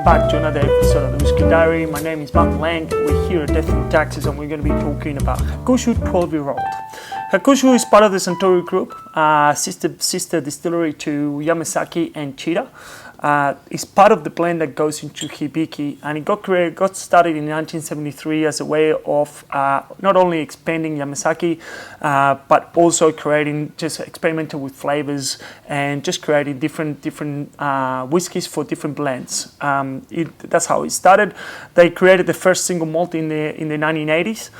back to another episode of the Whisky Diary. My name is Mount. We're here at Death and Taxes and we're going to be talking about Hakushu 12-year-old. Hakushu is part of the Suntory Group, sister distillery to Yamazaki and Chita. It's part of the blend that goes into Hibiki, and it got started in 1973 as a way of not only expanding Yamazaki, but also experimenting with flavors and just creating different whiskies for different blends. That's how it started. They created the first single malt in the 1980s.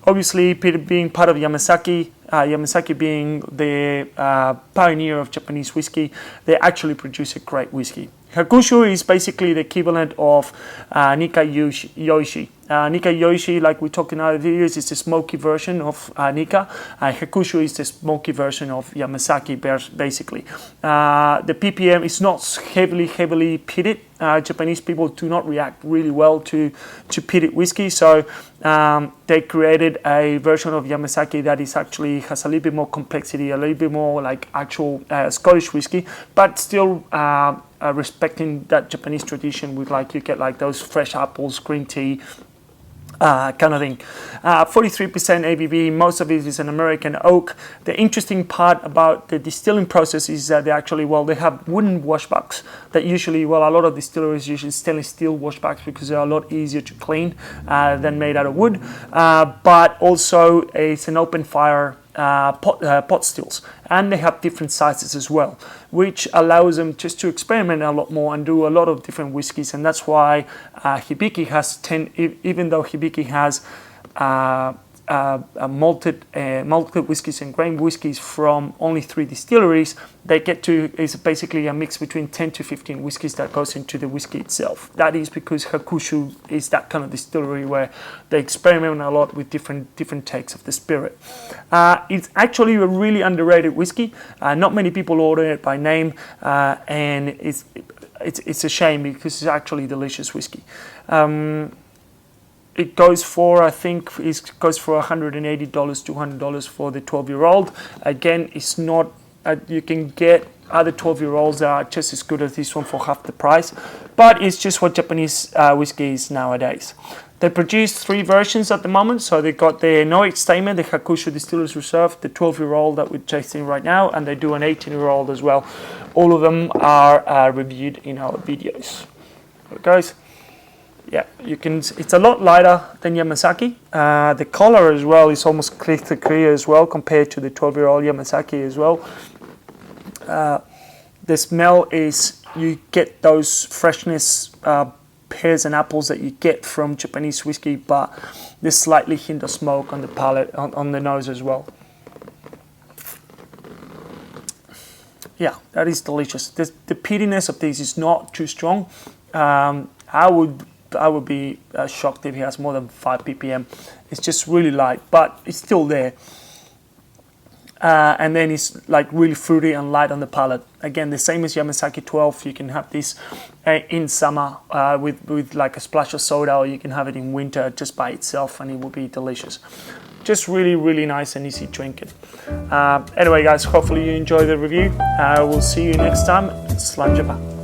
Obviously, being part of Yamazaki, Yamazaki being the pioneer of Japanese whiskey, they actually produce a great whiskey. Hakushu is basically the equivalent of Nikkei Yoshi. Nikkei Yoshi, like we talked in other videos, is the smoky version of Nikka. Hakushu is the smoky version of Yamazaki, basically. The ppm is not heavily pitted. Japanese people do not react really well to pitted whiskey, so they created a version of Yamazaki that is actually has a little bit more complexity, a little bit more like actual Scottish whiskey, but still respecting that Japanese tradition with you get those fresh apples, green tea, kind of thing. 43% ABV, most of it is an American oak. The interesting part about the distilling process is that they have wooden washbacks that usually, a lot of distilleries use stainless steel washbacks because they're a lot easier to clean than made out of wood. But also it's an open fire pot stills, and they have different sizes as well, which allows them just to experiment a lot more and do a lot of different whiskies. And that's why Hibiki has even though Hibiki has malted whiskies and grain whiskies from only 3 distilleries, it's basically a mix between 10 to 15 whiskies that goes into the whiskey itself. That is because Hakushu is that kind of distillery where they experiment a lot with different takes of the spirit. It's actually a really underrated whiskey. Not many people order it by name, and it's a shame because it's actually delicious whiskey. It goes for, $180, $200 for the 12-year-old. Again, it's not, you can get other 12-year-olds that are just as good as this one for half the price, but it's just what Japanese whiskey is nowadays. They produce 3 versions at the moment, so they got the no-age statement, the Hakushu Distillers Reserve, the 12-year-old that we're tasting right now, and they do an 18-year-old as well. All of them are reviewed in our videos. Okay, guys. Yeah, it's a lot lighter than Yamazaki. The color as well is almost clear as well compared to the 12-year-old Yamazaki as well. The smell is, you get those freshness, pears and apples that you get from Japanese whiskey, but there's slightly hint of smoke on the palate, on the nose as well. Yeah, that is delicious. The pittiness of this is not too strong. I would be shocked if he has more than 5 ppm. It's just really light, but it's still there. And then it's really fruity and light on the palate. Again, the same as Yamazaki 12. You can have this in summer with a splash of soda, or you can have it in winter just by itself, and it will be delicious. Just really, really nice and easy drinking. Anyway, guys, hopefully you enjoy the review. We'll see you next time. Slàinte.